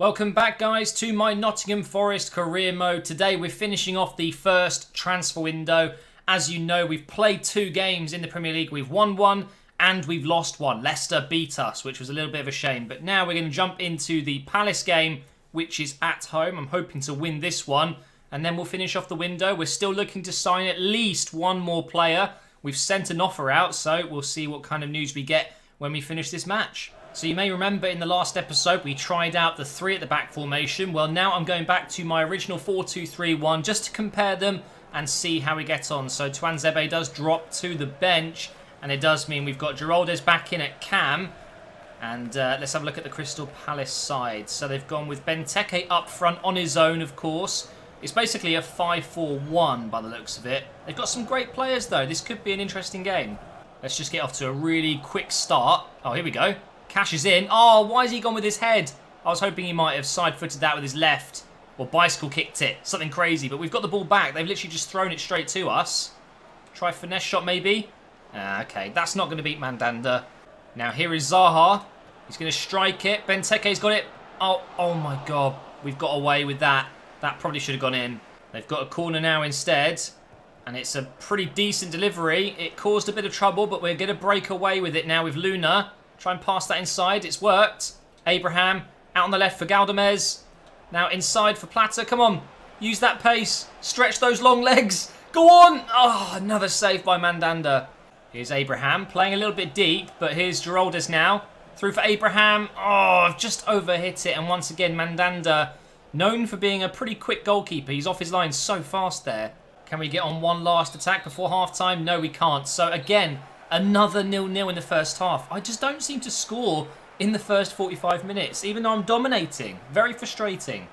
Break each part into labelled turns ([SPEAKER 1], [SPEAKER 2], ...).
[SPEAKER 1] Welcome back, guys, to my Nottingham Forest career mode. Today we're finishing off the first transfer window. As you know, we've played 2 games in the Premier League. We've won 1 and we've lost 1. Leicester beat us, which was a little bit of a shame. But now we're going to jump into the Palace game, which is at home. I'm hoping to win this one, and then we'll finish off the window. We're still looking to sign at least 1 more player. We've sent an offer out, so we'll see what kind of news we get when we finish this match. So you may remember in the last episode we tried out the 3 at the back formation. Well, now I'm going back to my original 4-2-3-1 just to compare them and see how we get on. So Tuanzebe does drop to the bench, and it does mean we've got Geraldes back in at cam. And let's have a look at the Crystal Palace side. So they've gone with Benteke up front on his own, of course. It's basically a 5-4-1 by the looks of it. They've got some great players though. This could be an interesting game. Let's just get off to a really quick start. Oh, here we go. Cash is in. Oh, why has he gone with his head? I was hoping he might have side-footed that with his left. Or bicycle kicked it. Something crazy. But we've got the ball back. They've literally just thrown it straight to us. Try finesse shot maybe. Okay, that's not going to beat Mandanda. Now here is Zaha. He's going to strike it. Benteke's got it. Oh my God. We've got away with that. That probably should have gone in. They've got a corner now instead. And it's a pretty decent delivery. It caused a bit of trouble, but we're going to break away with it now with Luna. Try and pass that inside. It's worked. Abraham out on the left for Galdamez. Now inside for Plata. Come on. Use that pace. Stretch those long legs. Go on. Oh, another save by Mandanda. Here's Abraham playing a little bit deep, but here's Geraldes now. Through for Abraham. Oh, I've just overhit it. And once again, Mandanda, known for being a pretty quick goalkeeper. He's off his line so fast there. Can we get on one last attack before half-time? No, we can't. So again, another 0-0 in the first half. I just don't seem to score in the first 45 minutes, even though I'm dominating. Very frustrating.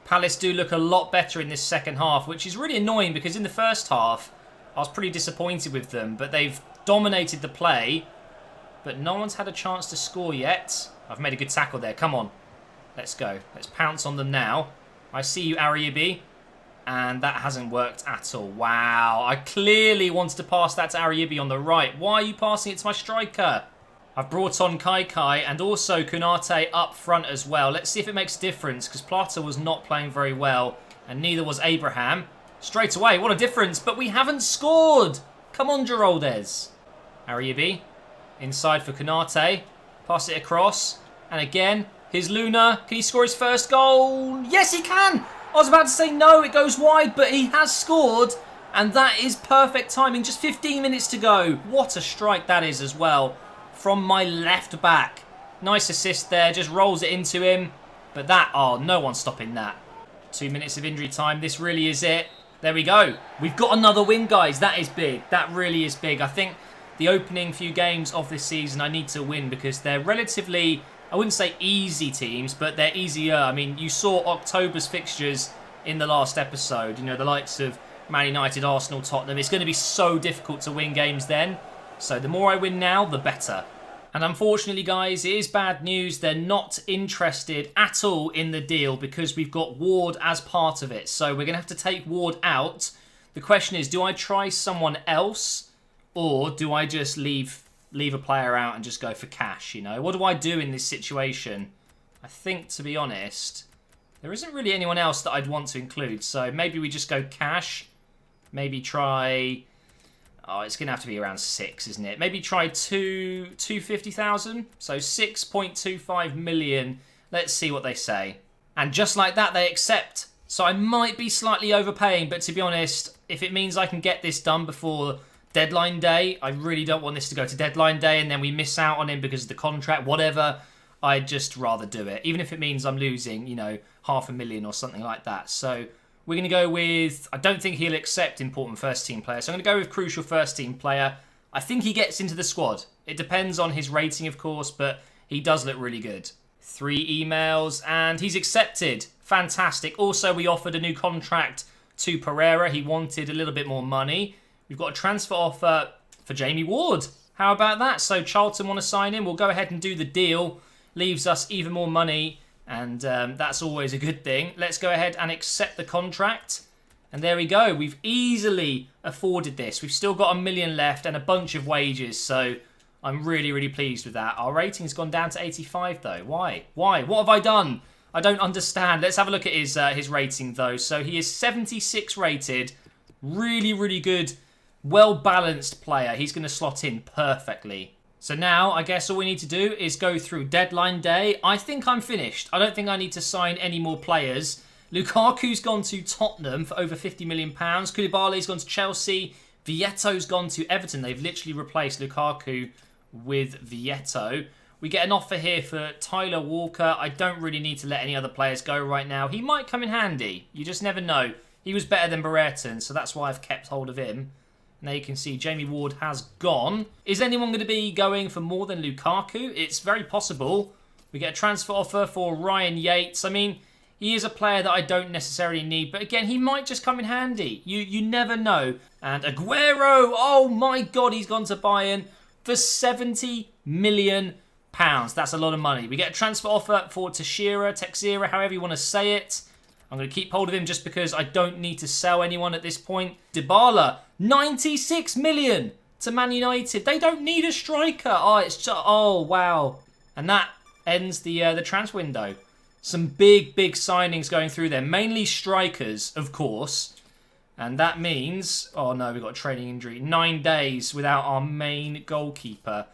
[SPEAKER 1] Palace do look a lot better in this second half, which is really annoying because in the first half, I was pretty disappointed with them, but they've dominated the play, but no one's had a chance to score yet. I've made a good tackle there. Come on. Let's go. Let's pounce on them now. I see you, Ariabi. And that hasn't worked at all. Wow. I clearly wanted to pass that to Ariabi on the right. Why are you passing it to my striker? I've brought on Kai and also Konate up front as well. Let's see if it makes a difference, because Plata was not playing very well, and neither was Abraham. Straight away, what a difference. But we haven't scored. Come on, Geraldes. Ariabi. Inside for Konate. Pass it across. And again, here's Luna. Can he score his first goal? Yes, he can. I was about to say no, it goes wide, but he has scored. And that is perfect timing. Just 15 minutes to go. What a strike that is as well. From my left back. Nice assist there. Just rolls it into him. But that, oh, no one's stopping that. 2 minutes of injury time. This really is it. There we go. We've got another win, guys. That is big. That really is big. I think the opening few games of this season I need to win because they're relatively, I wouldn't say easy teams, but they're easier. I mean, you saw October's fixtures in the last episode. You know, the likes of Man United, Arsenal, Tottenham. It's going to be so difficult to win games then. So the more I win now, the better. And unfortunately, guys, it is bad news. They're not interested at all in the deal because we've got Ward as part of it. So we're going to have to take Ward out. The question is, do I try someone else or do I just leave a player out and just go for cash, you know? What do I do in this situation? I think, to be honest, there isn't really anyone else that I'd want to include. So maybe we just go cash. Maybe try... Oh, it's going to have to be around 6, isn't it? Maybe try 250,000. So 6.25 million. Let's see what they say. And just like that, they accept. So I might be slightly overpaying, but to be honest, if it means I can get this done before deadline day, I really don't want this to go to deadline day and then we miss out on him because of the contract, whatever. I'd just rather do it. Even if it means I'm losing, you know, 500,000 or something like that. So we're going to go with, I don't think he'll accept important first team player. So I'm going to go with crucial first team player. I think he gets into the squad. It depends on his rating, of course, but he does look really good. 3 emails and he's accepted. Fantastic. Also, we offered a new contract to Pereira. He wanted a little bit more money. We've got a transfer offer for Jamie Ward. How about that? So Charlton want to sign him. We'll go ahead and do the deal. Leaves us even more money. And that's always a good thing. Let's go ahead and accept the contract. And there we go. We've easily afforded this. We've still got 1 million left and a bunch of wages. So I'm really, really pleased with that. Our rating's gone down to 85 though. Why? Why? What have I done? I don't understand. Let's have a look at his rating, though. So he is 76 rated. Really, really good, well-balanced player. He's going to slot in perfectly. So now, I guess all we need to do is go through deadline day. I think I'm finished. I don't think I need to sign any more players. Lukaku's gone to Tottenham for over £50 million. Koulibaly's gone to Chelsea. Vietto's gone to Everton. They've literally replaced Lukaku with Vietto. We get an offer here for Tyler Walker. I don't really need to let any other players go right now. He might come in handy. You just never know. He was better than Brereton, so that's why I've kept hold of him. Now you can see Jamie Ward has gone. Is anyone going to be going for more than Lukaku? It's very possible. We get a transfer offer for Ryan Yates. I mean, he is a player that I don't necessarily need. But again, he might just come in handy. You never know. And Aguero. Oh my God, he's gone to Bayern for £70 million. That's a lot of money. We get a transfer offer for Teixeira, however you want to say it. I'm going to keep hold of him just because I don't need to sell anyone at this point. Dybala, 96 million to Man United. They don't need a striker. Oh, wow. And that ends the transfer window. Some big signings going through there. Mainly strikers, of course. And that means, oh no, we've got a training injury. 9 days without our main goalkeeper.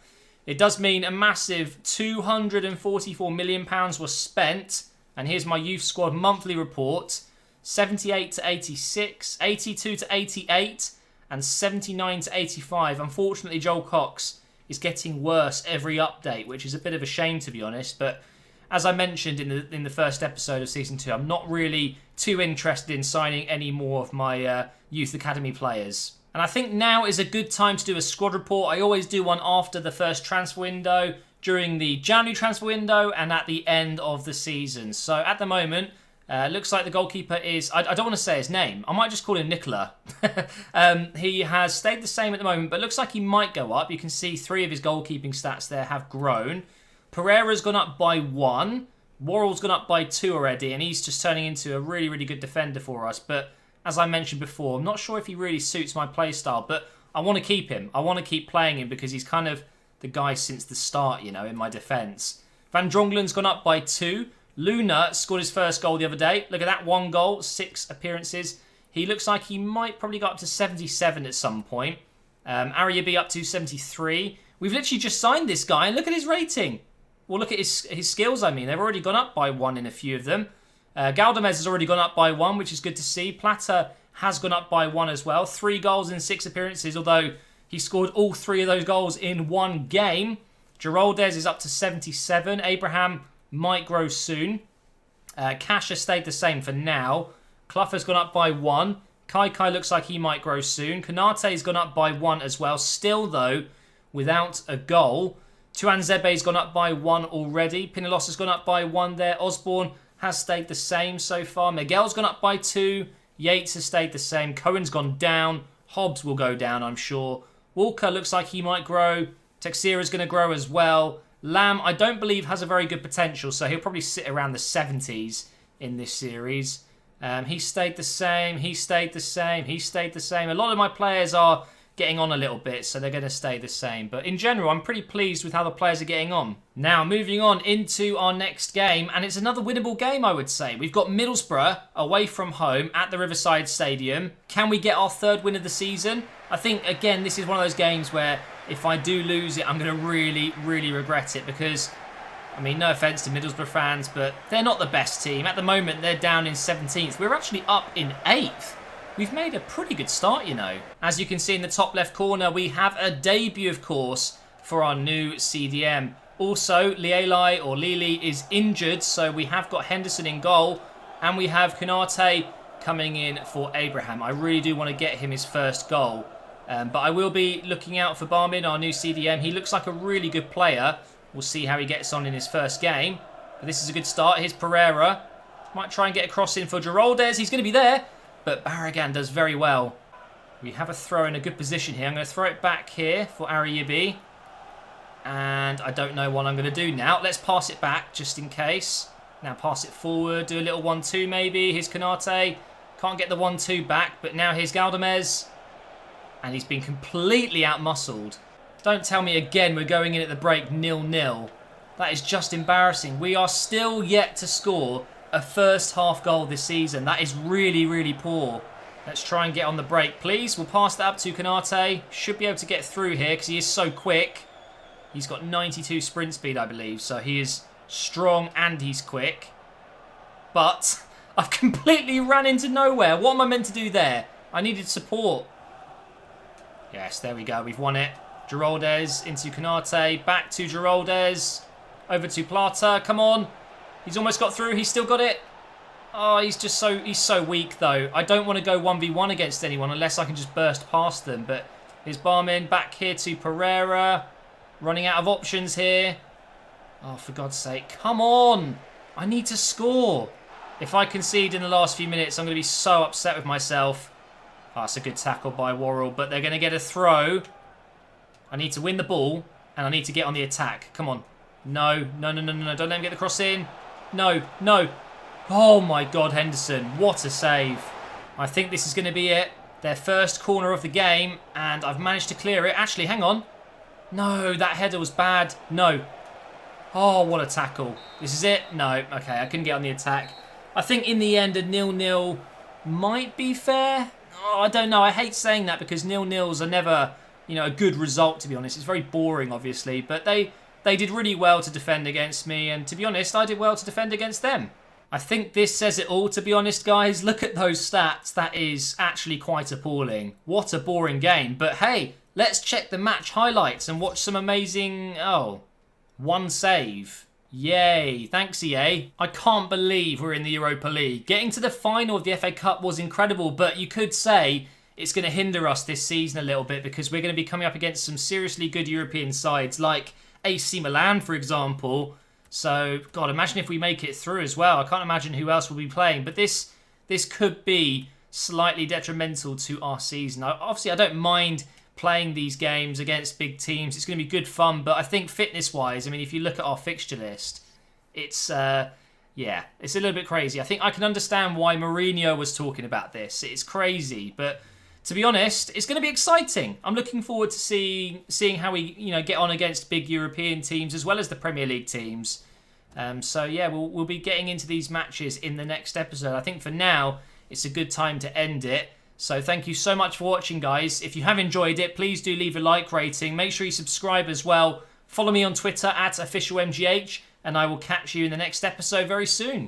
[SPEAKER 1] It does mean a massive £244 million was spent. And here's my youth squad monthly report. 78 to 86, 82 to 88, and 79 to 85. Unfortunately, Joel Cox is getting worse every update, which is a bit of a shame, to be honest. But as I mentioned in the first episode of Season 2, I'm not really too interested in signing any more of my youth academy players. And I think now is a good time to do a squad report. I always do one after the first transfer window, during the January transfer window, and at the end of the season. So at the moment, looks like the goalkeeper is... I don't want to say his name. I might just call him Nicola. He has stayed the same at the moment, but looks like he might go up. You can see 3 of his goalkeeping stats there have grown. Pereira's gone up by 1. Worrell's gone up by 2 already, and he's just turning into a really, really good defender for us. But as I mentioned before, I'm not sure if he really suits my play style, but I want to keep him. I want to keep playing him because he's kind of the guy since the start, you know, in my defence. Van Dronglen's gone up by 2. Luna scored his first goal the other day. Look at that, 1 goal, 6 appearances. He looks like he might probably go up to 77 at some point. Ariabi up to 73. We've literally just signed this guy, and look at his rating. Well, look at his skills, I mean. They've already gone up by 1 in a few of them. Galdamez has already gone up by 1, which is good to see. Plata has gone up by 1 as well. 3 goals in 6 appearances, although he scored all 3 of those goals in 1 game. Geraldez is up to 77. Abraham might grow soon. Cash has stayed the same for now. Clough has gone up by 1. Kai looks like he might grow soon. Konate has gone up by 1 as well. Still, though, without a goal. Tuanzebe's gone up by 1 already. Pinilos has gone up by 1 there. Osborne has stayed the same so far. Miguel's gone up by 2. Yates has stayed the same. Cohen's gone down. Hobbs will go down, I'm sure. Walker looks like he might grow. Teixeira's going to grow as well. Lamb, I don't believe, has a very good potential, so he'll probably sit around the 70s in this series. He stayed the same. He stayed the same. He stayed the same. A lot of my players are getting on a little bit, so they're going to stay the same. But in general, I'm pretty pleased with how the players are getting on. Now, moving on into our next game, and it's another winnable game, I would say. We've got Middlesbrough away from home at the Riverside Stadium. Can we get our 3rd win of the season? I think, again, this is one of those games where if I do lose it, I'm going to really, really regret it because, I mean, no offence to Middlesbrough fans, but they're not the best team. At the moment, they're down in 17th. We're actually up in 8th. We've made a pretty good start, you know. As you can see in the top left corner, we have a debut, of course, for our new CDM. Also, Lili is injured, so we have got Henderson in goal, and we have Konate coming in for Abraham. I really do want to get him his first goal. But I will be looking out for Barmin, our new CDM. He looks like a really good player. We'll see how he gets on in his first game. But this is a good start. Here's Pereira. Might try and get a cross in for Geraldez. He's going to be there. But Barragan does very well. We have a throw in a good position here. I'm going to throw it back here for Ariabi. And I don't know what I'm going to do now. Let's pass it back just in case. Now pass it forward. Do a little 1-2 maybe. Here's Konate. Can't get the 1-2 back. But now here's Galdamez. And he's been completely out-muscled. Don't tell me again we're going in at the break 0-0. That is just embarrassing. We are still yet to score a first half goal this season. That is really, really poor. Let's try and get on the break, please. We'll pass that up to Konate. Should be able to get through here because he is so quick. He's got 92 sprint speed, I believe. So he is strong and he's quick. But I've completely ran into nowhere. What am I meant to do there? I needed support. Yes, there we go. We've won it. Geraldes into Konate. Back to Geraldes. Over to Plata. Come on. He's almost got through. He's still got it. Oh, he's so weak, though. I don't want to go 1v1 against anyone unless I can just burst past them. But here's Barmin. Back here to Pereira. Running out of options here. Oh, for God's sake. Come on. I need to score. If I concede in the last few minutes, I'm going to be so upset with myself. Oh, that's a good tackle by Worrell. But they're going to get a throw. I need to win the ball. And I need to get on the attack. Come on. No. Don't let him get the cross in. No. Oh my God, Henderson. What a save. I think this is going to be it. Their first corner of the game. And I've managed to clear it. Actually, hang on. No, that header was bad. No. Oh, what a tackle. This is it? No. Okay, I couldn't get on the attack. I think in the end, a 0-0 might be fair. Oh, I don't know. I hate saying that because 0-0s are never, a good result, to be honest. It's very boring, obviously. But they did really well to defend against me. And to be honest, I did well to defend against them. I think this says it all, to be honest, guys. Look at those stats. That is actually quite appalling. What a boring game. But hey, let's check the match highlights and watch some amazing... Oh, one save. Yay. Thanks, EA. I can't believe we're in the Europa League. Getting to the final of the FA Cup was incredible, but you could say it's going to hinder us this season a little bit because we're going to be coming up against some seriously good European sides like AC Milan, for example. So, God, imagine if we make it through as well. I can't imagine who else will be playing. But this could be slightly detrimental to our season. Obviously, I don't mind playing these games against big teams. It's going to be good fun. But I think fitness-wise, if you look at our fixture list, it's, it's a little bit crazy. I think I can understand why Mourinho was talking about this. It's crazy. But to be honest, it's going to be exciting. I'm looking forward to seeing how we get on against big European teams as well as the Premier League teams. So yeah, we'll be getting into these matches in the next episode. I think for now, it's a good time to end it. So thank you so much for watching, guys. If you have enjoyed it, please do leave a like rating. Make sure you subscribe as well. Follow me on Twitter @officialmgh, and I will catch you in the next episode very soon.